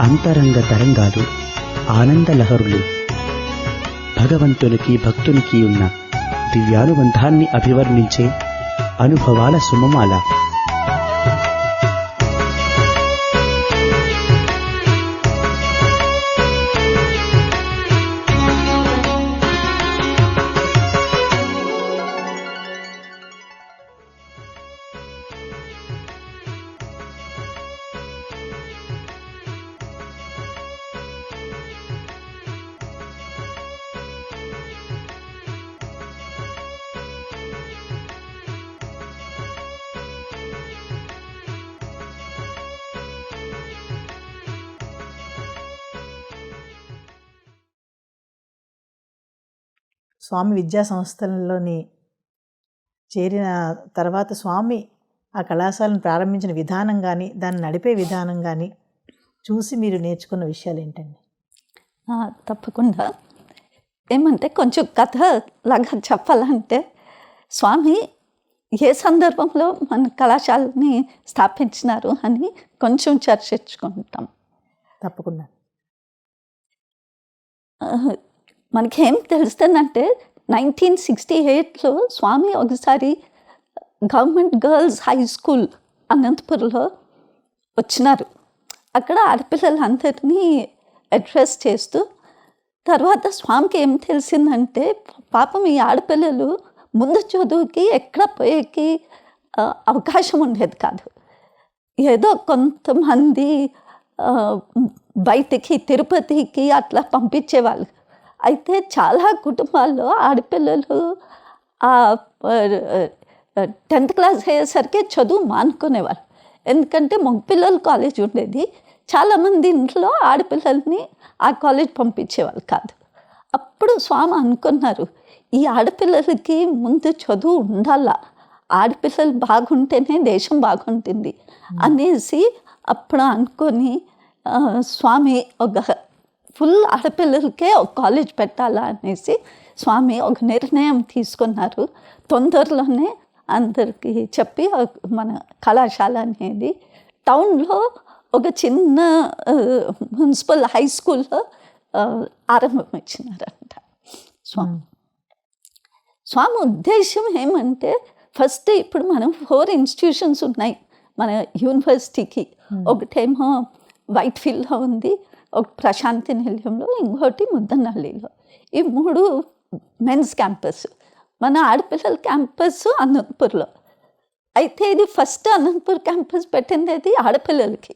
అంతరంగ తరంగాలు, ఆనందలహరులు, భగవంతునికి భక్తునికి ఉన్న దివ్యానుబంధాన్ని అభివర్ణించే అనుభవాల సుమమాల. స్వామి విద్యా సంస్థలలోని చేరిన తర్వాత స్వామి ఆ కళాశాలను ప్రారంభించిన విధానం కానీ, దాన్ని నడిపే విధానం కానీ చూసి మీరు నేర్చుకున్న విషయాలు ఏంటండి? తప్పకుండా. ఏమంటే కొంచెం కథ లాగా చెప్పాలంటే, స్వామి ఏ సందర్భంలో మన కళాశాలని స్థాపించినారు అని కొంచెం చర్చించుకుంటాం. తప్పకుండా. మనకేం తెలుస్తుందంటే 1968లో స్వామి ఒకసారి గవర్నమెంట్ గర్ల్స్ హై స్కూల్ అనంతపురంలో వచ్చినారు. అక్కడ ఆడపిల్లలందరినీ అడ్రస్ చేస్తూ, తర్వాత స్వామికి ఏం తెలిసిందంటే, పాపం ఈ ఆడపిల్లలు ముందు చదువుకి ఎక్కడ పోయేకి అవకాశం ఉండేది కాదు. ఏదో కొంతమంది బయటికి తిరుపతికి అట్లా పంపించేవాళ్ళు. అయితే చాలా కుటుంబాల్లో ఆడపిల్లలు 10th క్లాస్ అయ్యేసరికి చదువు మానుకునేవాళ్ళు. ఎందుకంటే మగపిల్లల కాలేజ్ ఉండేది. చాలామంది ఇంట్లో ఆడపిల్లల్ని ఆ కాలేజ్ పంపించేవాళ్ళు కాదు. అప్పుడు స్వామి అనుకున్నారు, ఈ ఆడపిల్లలకి ముందు చదువు ఉండాలా, ఆడపిల్లలు బాగుంటేనే దేశం బాగుంటుంది అనేసి అప్పుడు అనుకొని స్వామి ఒక ఫుల్ ఆడపిల్లలకే ఒక కాలేజ్ పెట్టాలా అనేసి స్వామి ఒక నిర్ణయం తీసుకున్నారు. తొందరలోనే అందరికీ చెప్పి మన కళాశాల అనేది టౌన్లో ఒక చిన్న మున్సిపల్ హై స్కూల్లో ఆరంభించినారంట స్వామి. స్వామి ఉద్దేశం ఏమంటే, ఫస్ట్ ఇప్పుడు మనం 4 ఇన్స్టిట్యూషన్స్ ఉన్నాయి మన యూనివర్సిటీకి. ఒకటేమో వైట్ ఫీల్డ్లో ఉంది, ఒక ప్రశాంతి నిలయంలో, ఇంకోటి ముద్దనహళ్ళిలో. ఈ 3 మెన్స్ క్యాంపస్. మన ఆడపిల్లల క్యాంపస్ అనంతపూర్లో. అయితే ఇది ఫస్ట్ అనంతపూర్ క్యాంపస్ పెట్టింది అది ఆడపిల్లలకి.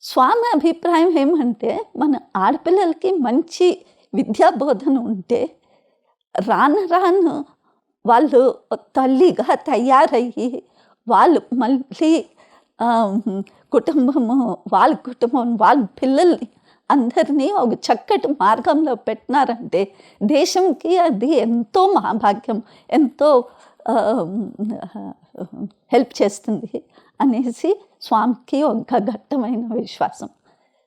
స్వామి అభిప్రాయం ఏమంటే, మన ఆడపిల్లలకి మంచి విద్యాబోధన ఉంటే రాను రాను వాళ్ళు తల్లిగా తయారయ్యి వాళ్ళు మళ్ళీ కుటుంబం వాళ్ళ పిల్లల్ని అందరినీ ఒక చక్కటి మార్గంలో పెట్టినారంటే దేశంకి అది ఎంతో మహాభాగ్యం, ఎంతో హెల్ప్ చేస్తుంది అనేసి స్వామికి ఒక ఘట్టమైన విశ్వాసం.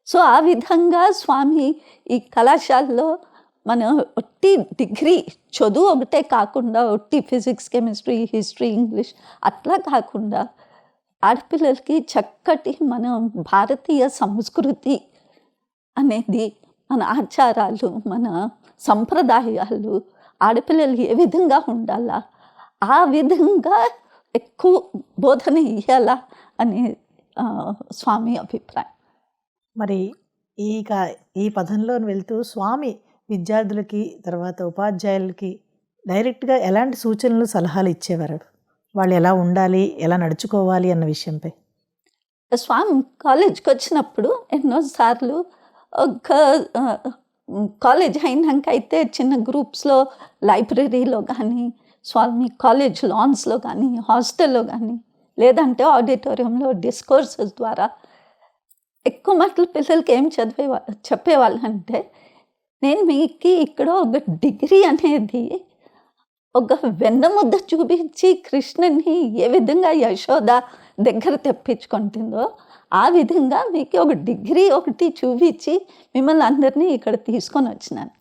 సో ఆ విధంగా స్వామి ఈ కళాశాలలో మన ఒట్టి డిగ్రీ చదువు ఒకటే కాకుండా, ఒట్టి ఫిజిక్స్, కెమిస్ట్రీ, హిస్టరీ, ఇంగ్లీష్ అట్లా కాకుండా ఆడపిల్లలకి చక్కటి మన భారతీయ సంస్కృతి అనేది, మన ఆచారాలు, మన సంప్రదాయాలు, ఆడపిల్లలు ఏ విధంగా ఉండాలా ఆ విధంగా ఎక్కువ బోధన ఇవ్వాలా అనే స్వామి అభిప్రాయం. మరి ఈ పదంలో వెళ్తూ స్వామి విద్యార్థులకి తర్వాత ఉపాధ్యాయులకి డైరెక్ట్గా ఎలాంటి సూచనలు, సలహాలు ఇచ్చేవారు? వాళ్ళు ఎలా ఉండాలి, ఎలా నడుచుకోవాలి అన్న విషయంపై. స్వామి కాలేజ్కి వచ్చినప్పుడు ఎన్నోసార్లు ఒక కాలేజ్ అయినాక అయితే చిన్న గ్రూప్స్లో లైబ్రరీలో కానీ, స్వామి కాలేజ్ లాన్స్లో కానీ, హాస్టల్లో కానీ, లేదంటే ఆడిటోరియంలో డిస్కోర్సెస్ ద్వారా ఎక్కువ మాటలు పిల్లలకి ఏం చెప్పేవాళ్ళు అంటే, నేను మీకు ఇక్కడ ఒక డిగ్రీ అనేది ఒక వెన్నముద్ద చూపించి కృష్ణుని ఏ విధంగా యశోద దగ్గర తెప్పించుకుంటుందో ఆ విధంగా మీకు ఒక డిగ్రీ ఒకటి చూపించి మిమ్మల్ని అందరినీ ఇక్కడ తీసుకొని వచ్చినాను.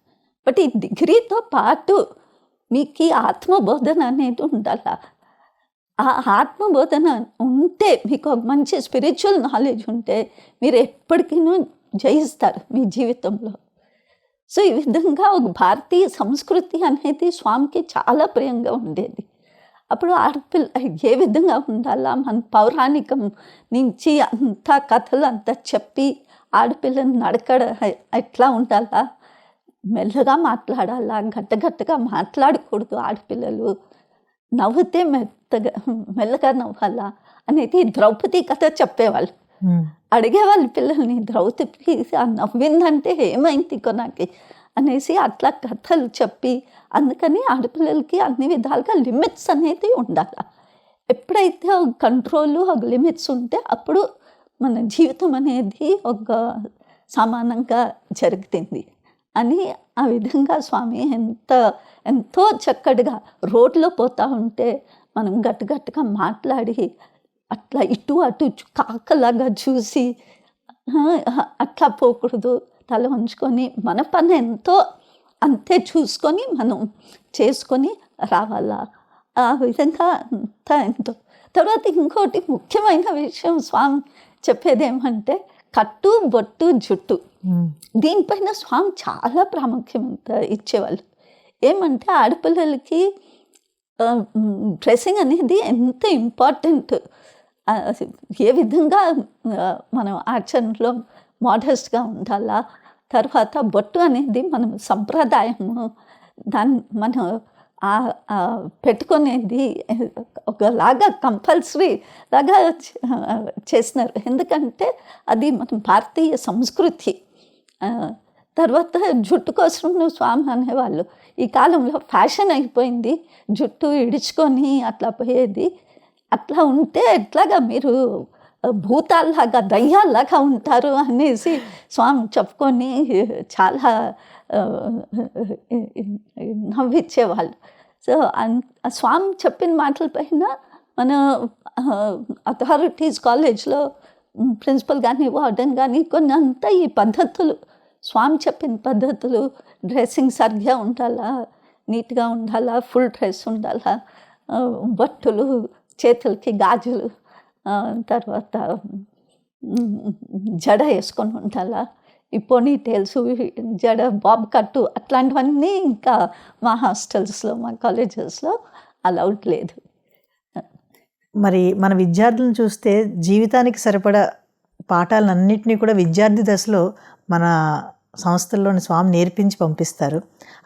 బట్ ఈ డిగ్రీతో పాటు మీకు ఈ ఆత్మబోధన అనేది ఉండాల. ఆ ఆత్మబోధన ఉంటే, మీకు ఒక మంచి స్పిరిచువల్ నాలెడ్జ్ ఉంటే, మీరు ఎప్పటికీ జయిస్తారు మీ జీవితంలో. సో ఈ విధంగా ఒక భారతీయ సంస్కృతి అనేది స్వామికి చాలా ప్రియంగా ఉండేది. అప్పుడు ఆడపిల్ల ఏ విధంగా ఉండాలా, మన పౌరాణికం నుంచి అంతా కథలు అంతా చెప్పి ఆడపిల్లని నడకడ ఎట్లా ఉండాలా, మెల్లగా మాట్లాడాలా, గట్టగట్టగా మాట్లాడకూడదు, ఆడపిల్లలు నవ్వుతే మెల్లగా నవ్వాలా అనేది ద్రౌపది కథ చెప్పేవాళ్ళు. అడిగేవాళ్ళు పిల్లల్ని, ద్రౌపది ఆ నవ్విందంటే ఏమైంది కొనాకి అనేసి అట్లా కథలు చెప్పి, అందుకని ఆడపిల్లలకి అన్ని విధాలుగా లిమిట్స్ అనేది ఉండాలి. ఎప్పుడైతే ఒక కంట్రోల్, ఒక లిమిట్స్ ఉంటే అప్పుడు మన జీవితం అనేది ఒక సమానంగా జరుగుతుంది అని ఆ విధంగా స్వామి ఎంతో చక్కటిగా రోడ్లో పోతూ ఉంటే మనం గట్టిగా మాట్లాడి అట్లా ఇటు అటు కాకలాగా చూసి అట్లా పోకూడదు, తల ఉంచుకొని మన పని ఎంతో అంతే చూసుకొని మనం చేసుకొని రావాలా. ఆ విధంగా అంతా ఎంతో. తర్వాత ఇంకోటి ముఖ్యమైన విషయం స్వామి చెప్పేది ఏమంటే కట్టు, బొట్టు, జుట్టు. దీనిపైన స్వామి చాలా ప్రాముఖ్యం ఇచ్చేవాళ్ళు. ఏమంటే ఆడపిల్లలకి డ్రెస్సింగ్ అనేది ఎంత ఇంపార్టెంట్, ఏ విధంగా మనం ఆచరణలో మోడెస్ట్గా ఉండాలా. తర్వాత బొట్టు అనేది మనం సంప్రదాయము, దాన్ని మనం పెట్టుకునేది ఒకలాగా కంపల్సరీ లాగా చేసినారు. ఎందుకంటే అది మన భారతీయ సంస్కృతి. తర్వాత జుట్టు కోసం స్వామి అనేవాళ్ళు, ఈ కాలంలో ఫ్యాషన్ అయిపోయింది జుట్టు ఇడుచుకొని అట్లా పోయేది. అట్లా ఉంటే ఎట్లాగా మీరు భూతాల్లాగా, దయ్యాల్లాగా ఉంటారు అనేసి స్వామి చెప్పుకొని చాలా నవ్విచ్చేవాళ్ళు. సో స్వామి చెప్పిన మాటల పైన మన అథారిటీస్ కాలేజ్లో ప్రిన్సిపల్ కానీ వార్డెన్ కానీ కొన్ని అంతా ఈ పద్ధతులు, స్వామి చెప్పిన పద్ధతులు, డ్రెస్సింగ్ సరిగ్గా ఉండాలా, నీట్గా ఉండాలా, ఫుల్ డ్రెస్ ఉండాలా, బట్టలు, చేతులకి గాజులు, తర్వాత జడ వేసుకొని ఉండాలా, ఈ పోనీ టైల్స్, జడ బాబ్ కట్టు, అట్లాంటివన్నీ ఇంకా మా హాస్టల్స్లో, మా కాలేజెస్లో అలౌడ్ లేదు. మరి మన విద్యార్థులను చూస్తే జీవితానికి సరిపడా పాఠాలన్నింటినీ కూడా విద్యార్థి దశలో మన సంస్థల్లోని స్వామి నేర్పించి పంపిస్తారు.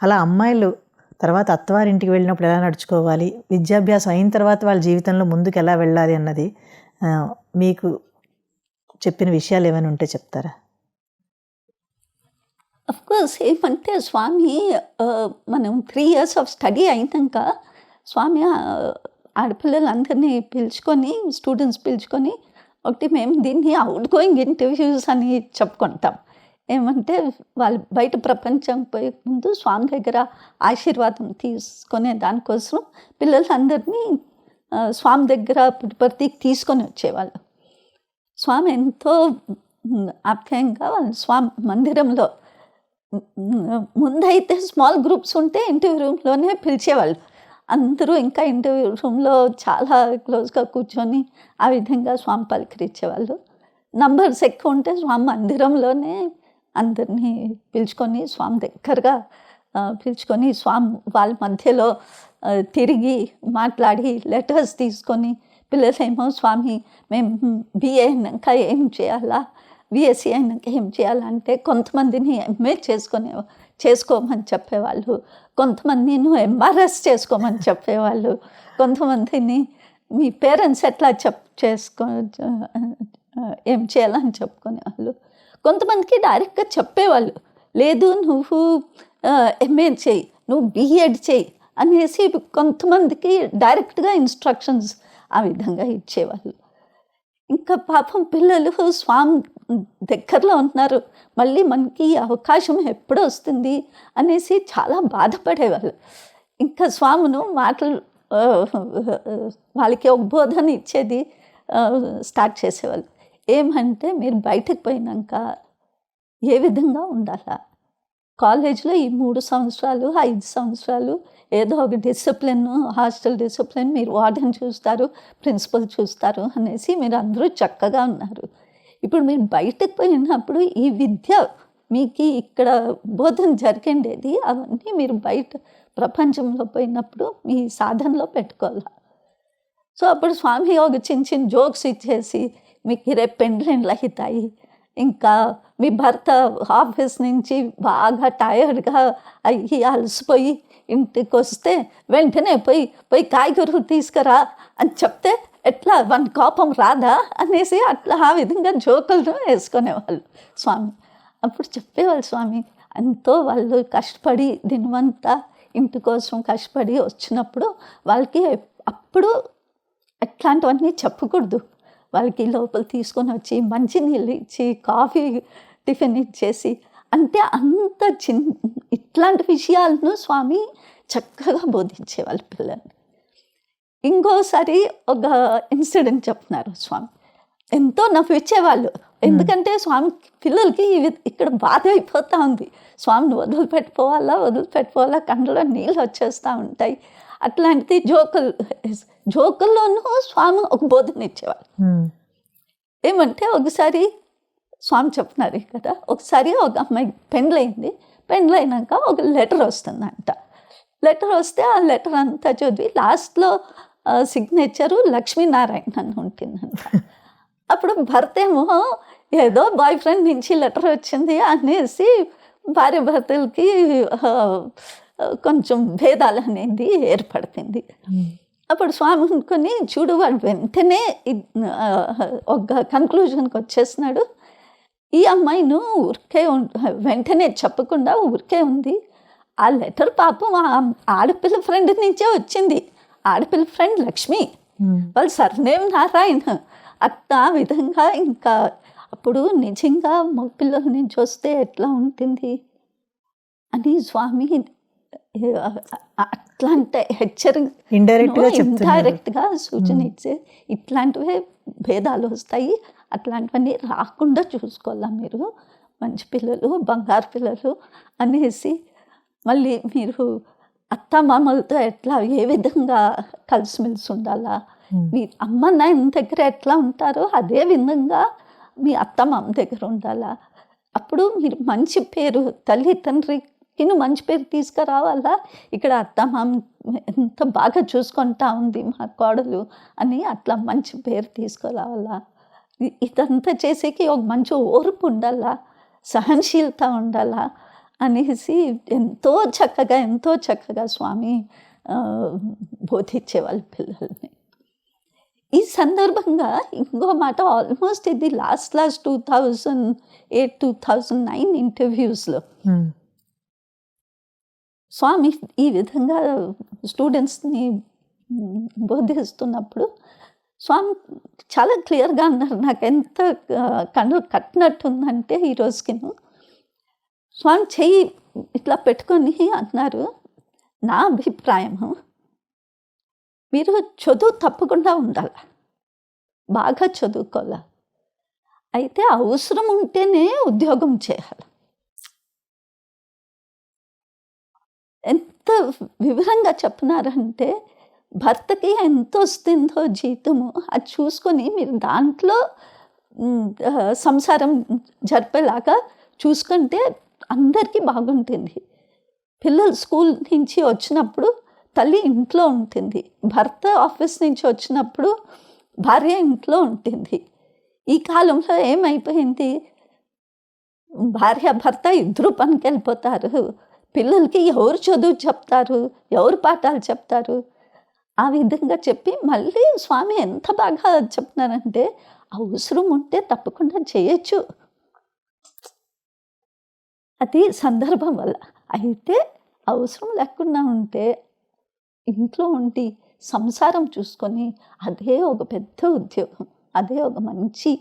అలా అమ్మాయిలు తర్వాత అత్తవారింటికి వెళ్ళినప్పుడు ఎలా నడుచుకోవాలి, విద్యాభ్యాసం అయిన తర్వాత వాళ్ళ జీవితంలో ముందుకు ఎలా వెళ్ళాలి అన్నది మీకు చెప్పిన విషయాలు ఏమైనా ఉంటే చెప్తారా? అఫ్కోర్స్ ఏమంటే స్వామి మనం 3 years ఆఫ్ స్టడీ అయినాక స్వామి ఆడపిల్లలందరినీ పిలుచుకొని, స్టూడెంట్స్ పిలుచుకొని, ఒకటి మేము దీన్ని అవుట్ గోయింగ్ ఇంటర్వ్యూస్ అని చెప్పుకుంటాం. ఏమంటే వాళ్ళు బయట ప్రపంచం పోయే ముందు స్వామి దగ్గర ఆశీర్వాదం తీసుకునే దానికోసం పిల్లలందరినీ స్వామి దగ్గర పుట్టుపర్తికి తీసుకొని వచ్చేవాళ్ళు. స్వామి ఎంతో ఆప్యాయంగా వాళ్ళు స్వామి మందిరంలో ముందైతే స్మాల్ గ్రూప్స్ ఉంటే ఇంటర్వ్యూ రూమ్లోనే పిలిచేవాళ్ళు. అందరూ ఇంకా ఇంటర్వ్యూ రూమ్లో చాలా క్లోజ్గా కూర్చొని ఆ విధంగా స్వామి పలకరించేవాళ్ళు. నంబర్స్ ఎక్కువ ఉంటే స్వామి మందిరంలోనే అందరినీ పిలుచుకొని స్వామి దగ్గరగా పిలుచుకొని స్వామి వాళ్ళ మధ్యలో తిరిగి మాట్లాడి లెటర్స్ తీసుకొని, పిల్లలేమో స్వామి మేము BA అయినాక ఏం చేయాలా, BSc అయినాక ఏం చేయాలంటే కొంతమందిని MA చేసుకోమని చెప్పేవాళ్ళు, కొంతమందిని MRS చేసుకోమని చెప్పేవాళ్ళు, కొంతమందిని మీ పేరెంట్స్ ఎట్లా ఏం చేయాలని చెప్పుకునేవాళ్ళు. కొంతమందికి డైరెక్ట్గా చెప్పేవాళ్ళు, లేదు నువ్వు MA చేయి, నువ్వు B.Ed చేయి అనేసి కొంతమందికి డైరెక్ట్గా ఇన్స్ట్రక్షన్స్ ఆ విధంగా ఇచ్చేవాళ్ళు. ఇంకా పాపం పిల్లలు స్వామి దగ్గరలో ఉంటున్నారు, మళ్ళీ మనకి అవకాశం ఎప్పుడు వస్తుంది అనేసి చాలా బాధపడేవాళ్ళు. ఇంకా స్వామును మాటలు వాళ్ళకి ఒక బోధన ఇచ్చేది స్టార్ట్ చేసేవాళ్ళు. ఏమంటే మీరు బయటకు పోయినాక ఏ విధంగా ఉండాలా, కాలేజ్లో ఈ 3 సంవత్సరాలు 5 సంవత్సరాలు ఏదో ఒక డిసిప్లిన్, హాస్టల్ డిసిప్లిన్, మీరు వార్డెన్ చూస్తారు, ప్రిన్సిపల్ చూస్తారు అనేసి మీరు అందరూ చక్కగా ఉన్నారు. ఇప్పుడు మీరు బయటకు పోయినప్పుడు ఈ విద్య మీకు ఇక్కడ బోధన జరిగేది అవన్నీ మీరు బయట ప్రపంచంలో పోయినప్పుడు మీ సాధనలో పెట్టుకోవాలి. సో అప్పుడు స్వామి ఒక చిన్న చిన్న జోక్స్ ఇచ్చేసి, మీకు రేపు పెండ్లెండ్లు అవుతాయి, ఇంకా మీ భర్త ఆఫీస్ నుంచి బాగా టైర్డ్గా అయ్యి అలసిపోయి ఇంటికి వస్తే వెంటనే పోయి కాయగూరలు తీసుకురా అని చెప్తే ఎట్లా వన్ కోపం రాదా అనేసి అట్లా ఆ విధంగా జోకులను వేసుకునేవాళ్ళు స్వామి. అప్పుడు చెప్పేవాళ్ళు స్వామి, ఎంతో వాళ్ళు కష్టపడి దినమంతా ఇంటి కోసం కష్టపడి వచ్చినప్పుడు వాళ్ళకి అప్పుడు ఎట్లాంటివన్నీ చెప్పకూడదు. వాళ్ళకి లోపల తీసుకొని వచ్చి మంచినీళ్ళు ఇచ్చి కాఫీ టిఫిన్ ఇచ్చేసి, అంటే అంత ఇట్లాంటి విషయాలను స్వామి చక్కగా బోధించేవాళ్ళు పిల్లల్ని. ఇంకోసారి ఒక ఇన్సిడెంట్ చెప్తున్నారు స్వామి, ఎంతో నవ్వించేవాళ్ళు. ఎందుకంటే స్వామి పిల్లలకి ఇక్కడ బాధ అయిపోతూ ఉంది, స్వామిని వదిలిపెట్టుకోవాలా కళ్ళలో నీళ్ళు వచ్చేస్తూ ఉంటాయి. అట్లాంటిది జోకుల్లోనూ స్వామి ఒక బోధన ఇచ్చేవాళ్ళు. ఏమంటే ఒకసారి స్వామి చెప్తున్నారు కదా, ఒకసారి ఒక అమ్మాయి పెండ్లైనాక ఒక లెటర్ వస్తుందంట. లెటర్ వస్తే ఆ లెటర్ అంతా చదివి లాస్ట్లో సిగ్నేచరు లక్ష్మీనారాయణ అని ఉంటుందంట. అప్పుడు భర్త ఏమో ఏదో బాయ్ ఫ్రెండ్ నుంచి లెటర్ వచ్చింది అనేసి భార్య భర్తలకి కొంచెం భేదాలు అనేది ఏర్పడుతుంది. అప్పుడు స్వామి అనుకొని చూడు, వాడు వెంటనే ఒక కన్క్లూజన్కి వచ్చేసినాడు, ఈ అమ్మాయిను వెంటనే చెప్పకుండా ఊరికే ఉంది. ఆ లెటర్ పాపం ఆడపిల్ల ఫ్రెండ్ నుంచే వచ్చింది. ఆడపిల్ల ఫ్రెండ్ లక్ష్మి, వాళ్ళ సర్నేమ్ నారాయణ. ఆ విధంగా ఇంకా అప్పుడు నిజంగా మగపిల్లల నుంచి వస్తే ఎట్లా ఉంటుంది అని స్వామి అట్లాంటి ఇండైరెక్ట్గా సూచన ఇచ్చే, ఇట్లాంటివే భేదాలు వస్తాయి, అట్లాంటివన్నీ రాకుండా చూసుకోవాలా మీరు, మంచి పిల్లలు బంగారు పిల్లలు అనేసి. మళ్ళీ మీరు అత్తమామలతో ఎట్లా ఏ విధంగా కలిసిమెలిసి ఉండాలా, మీ అమ్మ నాయన దగ్గర ఎట్లా ఉంటారో అదే విధంగా మీ అత్తమామ దగ్గర ఉండాలా. అప్పుడు మీరు మంచి పేరు, తల్లి తండ్రికి మంచి పేరు తీసుకురావాలా. ఇక్కడ అత్తమామ ఎంత బాగా చూసుకుంటా ఉంది మా కోడలు అని అట్లా మంచి పేరు తీసుకురావాలా. ఇదంతా చేసేకి ఒక మంచి ఓర్పు ఉండాలా, సహనశీలత ఉండాలా అనేసి ఎంతో చక్కగా స్వామి బోధించేవాళ్ళు పిల్లల్ని. ఈ సందర్భంగా ఇంకో మాట, ఆల్మోస్ట్ ఇది లాస్ట్ 2008-2009 ఇంటర్వ్యూస్లో స్వామి ఈ విధంగా స్టూడెంట్స్ని బోధిస్తున్నప్పుడు స్వామి చాలా క్లియర్గా అన్నారు. నాకు ఎంత కళ్ళు కట్టినట్టుందంటే ఈ రోజుకి స్వామి చెయ్యి ఇట్లా పెట్టుకొని అన్నారు, నా అభిప్రాయము మీరు చదువు తప్పకుండా ఉండాలి, బాగా చదువుకోవాలి, అయితే అవసరం ఉంటేనే ఉద్యోగం చేయాలి. ఎంత వివరంగా చెప్పినారంటే భర్తకి ఎంత వస్తుందో జీతము అది చూసుకొని మీరు దాంట్లో సంసారం జరిపేలాగా చూసుకుంటే అందరికీ బాగుంటుంది. పిల్లలు స్కూల్ నుంచి వచ్చినప్పుడు తల్లి ఇంట్లో ఉంటుంది, భర్త ఆఫీస్ నుంచి వచ్చినప్పుడు భార్య ఇంట్లో ఉంటుంది. ఈ కాలంలో ఏమైపోయింది, భార్య భర్త ఇద్దరు పనికి వెళ్ళిపోతారు, పిల్లలకి ఎవరు చదువు చెప్తారు, ఎవరు పాఠాలు చెప్తారు. ఆ విధంగా చెప్పి మళ్ళీ స్వామి ఎంత బాగా చెప్తున్నారంటే అవసరం ఉంటే తప్పకుండా చేయొచ్చు, అది సందర్భం వల్ల. అయితే అవసరం లేకుండా ఉంటే ఇంట్లో ఉండి సంసారం చూసుకొని అదే ఒక పెద్ద ఉద్యోగం, అదే ఒక మంచి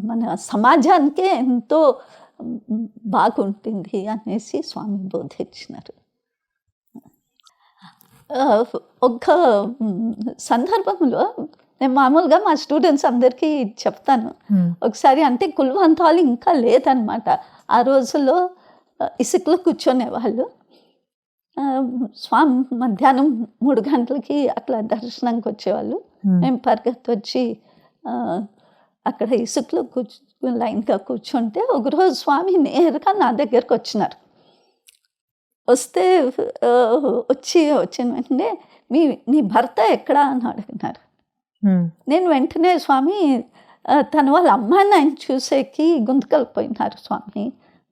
మన సమాజానికే ఎంతో బాగుంటుంది అనేసి స్వామి బోధించినారు. ఒక సందర్భంలో నేను మామూలుగా మా స్టూడెంట్స్ అందరికీ చెప్తాను. ఒకసారి అంటే కుల్వంత్ హాల్ ఇంకా లేదనమాట. ఆ రోజుల్లో ఇసుకలో కూర్చునేవాళ్ళు. స్వామి మధ్యాహ్నం 3 గంటలకి అట్లా దర్శనంకి వచ్చేవాళ్ళు. మేము పరిగెత్తి వచ్చి అక్కడ ఇసుకలో లైన్గా కూర్చుంటే ఒకరోజు స్వామి నేరుగా నా దగ్గరకు వచ్చినారు. వస్తే వచ్చిన వెంటనే నీ భర్త ఎక్కడా అని అడిగినారు. నేను వెంటనే స్వామి తన వాళ్ళ అమ్మాయిని ఆయన చూసేకి గుంతకలిపోయినారు స్వామి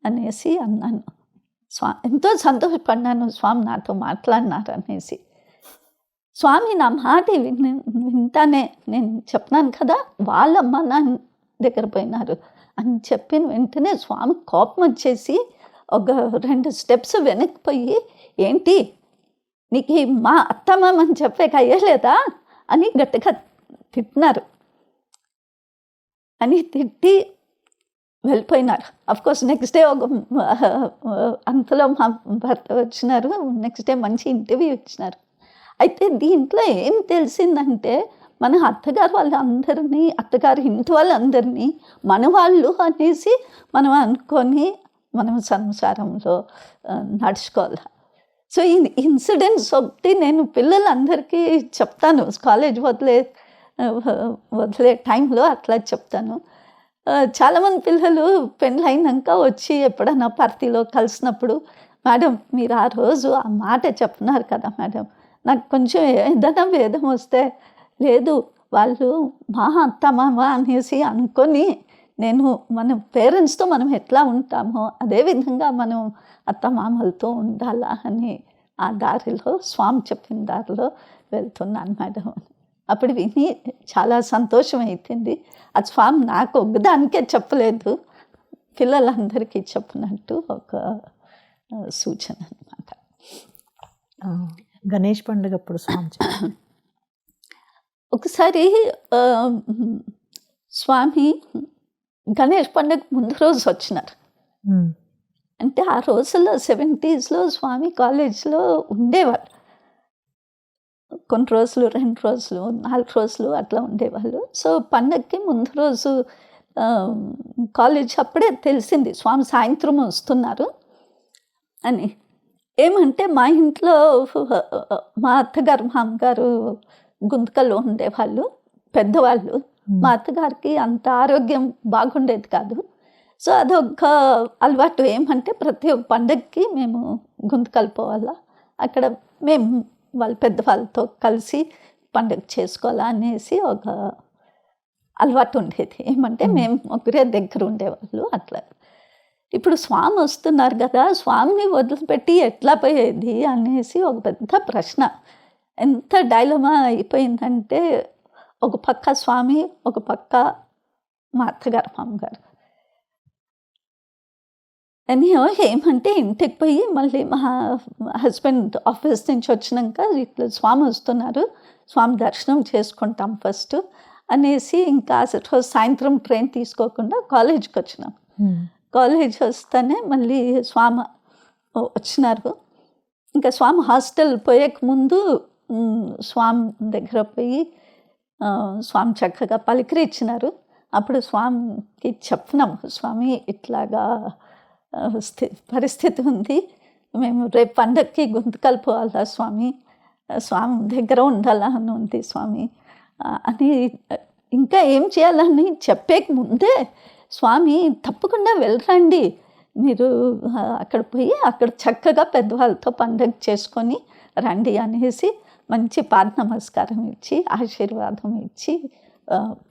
అనేసి అన్నాను. ఎంతో సంతోషపడినాను స్వామి నాతో మాట్లాడినారు అనేసి. స్వామి నా మాట వింటానే నేను చెప్పినాను కదా వాళ్ళ అమ్మ నాన్న దగ్గర పోయినారు అని చెప్పిన వెంటనే స్వామి కోపం వచ్చేసి ఒక 2 స్టెప్స్ వెనక్కి పోయి, ఏంటి నీకు మా అత్తమామని చెప్పాక అయ్యలేదా అని గట్టిగా తిట్టినారు. అని తిట్టి వెళ్ళిపోయినారు. అఫ్కోర్స్ నెక్స్ట్ డే అంతలో మా భర్త వచ్చినారు. నెక్స్ట్ డే మంచి ఇంటర్వ్యూ ఇచ్చినారు. అయితే దీంట్లో ఏం తెలిసిందంటే మన అత్తగారు వాళ్ళందరినీ, అత్తగారి ఇంటి వాళ్ళందరినీ మన వాళ్ళు అనేసి మనం అనుకొని మనం సంసారంలో నడుచుకోవాలి. సో ఈ ఇన్సిడెంట్స్ ఒకటి నేను పిల్లలందరికీ చెప్తాను. కాలేజ్ వదిలే టైంలో అట్లా చెప్తాను. చాలామంది పిల్లలు పెళ్ళైనాక వచ్చి ఎప్పుడైనా పార్టీలో కలిసినప్పుడు, మేడం మీరు ఆ రోజు ఆ మాట చెప్తున్నారు కదా మేడం, నాకు కొంచెం ఏదైనా భేదం వస్తే, లేదు వాళ్ళు మా అత్తమామ అనేసి అనుకొని నేను మన పేరెంట్స్తో మనం ఎట్లా ఉంటామో అదేవిధంగా మనం అత్తమామలతో ఉండాలా అని ఆ దారిలో స్వామి చెప్పిన దారిలో వెళ్తున్నాను మేడం. అప్పుడు విని చాలా సంతోషం అవుతుంది. అది స్వామి నాకు ఒక్కదానికే చెప్పలేదు, పిల్లలందరికీ చెప్పినట్టు ఒక సూచన అనమాట. గణేష్ పండుగ అప్పుడు స్వామి ఒకసారి స్వామి గణేష్ పండుగ ముందు రోజు వచ్చినారు. అంటే ఆ రోజుల్లో 70s స్వామి కాలేజ్లో ఉండేవారు. కొన్ని రోజులు, 2 రోజులు, 4 రోజులు అట్లా ఉండేవాళ్ళు. సో పండగకి ముందు రోజు కాలేజ్ అప్పుడే తెలిసింది స్వామి సాయంత్రం వస్తున్నారు అని. ఏమంటే మా ఇంట్లో మా అత్తగారు మామగారు గుంతకల్లో ఉండేవాళ్ళు, పెద్దవాళ్ళు. మా అత్తగారికి అంత ఆరోగ్యం బాగుండేది కాదు. సో అదొక అలవాటు. ఏమంటే ప్రతి ఒక్క పండగకి మేము గుంతకల్ పోవాలా, అక్కడ మేము వాళ్ళ పెద్దవాళ్ళతో కలిసి పండుగ చేసుకోవాలా అనేసి ఒక అలవాటు ఉండేది. ఏమంటే మేము ఒకరే దగ్గర ఉండేవాళ్ళు అట్లా. ఇప్పుడు స్వామి వస్తున్నారు కదా, స్వామిని వదిలిపెట్టి ఎట్లా పోయేది అనేసి ఒక పెద్ద ప్రశ్న. ఎంత డైలమా అయిపోయిందంటే, ఒక పక్క స్వామి, ఒక పక్క మా అత్తగారు మామగారు. అని ఏమంటే ఇంటికి పోయి మళ్ళీ మా హస్బెండ్ ఆఫీస్ నుంచి వచ్చినాక ఇట్లా స్వామి వస్తున్నారు, స్వామి దర్శనం చేసుకుంటాం ఫస్ట్ అనేసి ఇంకా రోజు సాయంత్రం ట్రైన్ తీసుకోకుండా కాలేజ్కి వచ్చినాం. కాలేజ్ వస్తేనే మళ్ళీ స్వామి వచ్చినారు. ఇంకా స్వామి హాస్టల్ పోయేక ముందు స్వామి దగ్గర పోయి స్వామి చక్కగా పలికిరిచ్చినారు. అప్పుడు స్వామికి చెప్పినాము, స్వామి ఇట్లాగా పరిస్థితి ఉంది, మేము రేపు పండగకి గుంతకల్ పోవాలా స్వామి, స్వామి దగ్గర ఉండాలా అని ఉంది స్వామి అని. ఇంకా ఏం చేయాలని చెప్పేక ముందే స్వామి తప్పకుండా వెళ్ళరండి, మీరు అక్కడ పోయి అక్కడ చక్కగా పెద్దవాళ్ళతో పండగ చేసుకొని రండి అనేసి మంచి పాద నమస్కారం ఇచ్చి ఆశీర్వాదం ఇచ్చి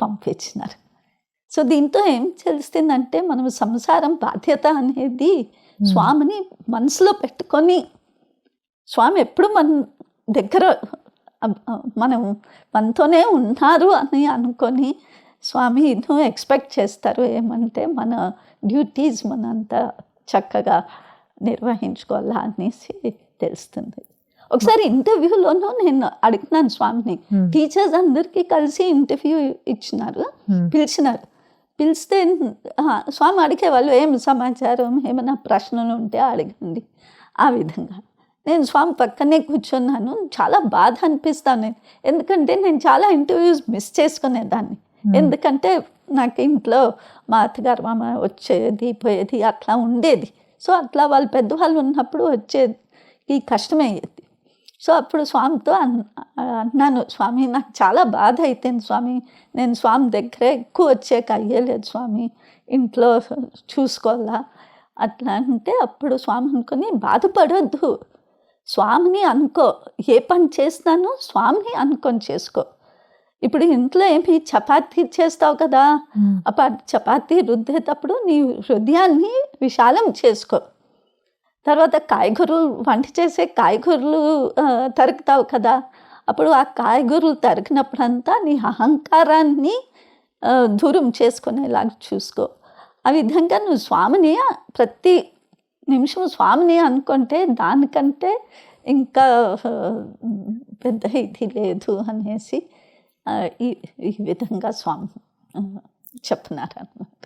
పంపించినారు. సో దీంతో ఏం తెలుస్తుందంటే, మనం సంసారం బాధ్యత అనేది స్వామిని మనసులో పెట్టుకొని, స్వామి ఎప్పుడు మన దగ్గర మనతోనే ఉన్నారు అని అనుకొని స్వామి ఎన్నో ఎక్స్పెక్ట్ చేస్తారు. ఏమంటే మన డ్యూటీస్ మనంతా చక్కగా నిర్వహించుకోవాలా అనేసి తెలుస్తుంది. ఒకసారి ఇంటర్వ్యూలోనూ నేను అడిగినాను స్వామిని, టీచర్స్ అందరికీ కలిసి ఇంటర్వ్యూ పిలిచినారు. పిలిస్తే స్వామి అడిగేవాళ్ళు, ఏం సమాచారం, ఏమైనా ప్రశ్నలు ఉంటే అడగండి. ఆ విధంగా నేను స్వామి పక్కనే కూర్చున్నాను. చాలా బాధ అనిపిస్తాను నేను, ఎందుకంటే నేను చాలా ఇంటర్వ్యూస్ మిస్ చేసుకునేదాన్ని. ఎందుకంటే నాకు ఇంట్లో మా అత్తగారు మామ వచ్చేది పోయేది అట్లా ఉండేది. సో అట్లా వాళ్ళు పెద్దవాళ్ళు ఉన్నప్పుడు వచ్చేది కష్టమయ్యేది. సో అప్పుడు స్వామితో అన్నాను, స్వామి నాకు చాలా బాధ అయిపోయింది స్వామి, నేను స్వామి దగ్గరే ఎక్కువ వచ్చాక అయ్యలేదు స్వామి, ఇంట్లో చూసుకోవాలా అట్లా అంటే, అప్పుడు స్వామి అనుకొని బాధపడొద్దు, స్వామిని అనుకో, ఏ పని చేస్తానో స్వామిని అనుకొని చేసుకో. ఇప్పుడు ఇంట్లో ఏమి చపాతీ చేస్తావు కదా, అప్పుడు చపాతీ రుద్దేటప్పుడు నీ హృదయాన్ని విశాలం చేసుకో. తర్వాత కాయగూరలు వంట చేసే కాయగూరలు తరుకుతావు కదా, అప్పుడు ఆ కాయగూరలు తరికినప్పుడంతా నీ అహంకారాన్ని దూరం చేసుకునేలాగా చూసుకో. ఆ విధంగా నువ్వు స్వామిని ప్రతి నిమిషం స్వామిని అనుకుంటే దానికంటే ఇంకా పెద్ద ఇది లేదు అనేసి ఈ విధంగా స్వామి చెప్తున్నారు అన్నమాట.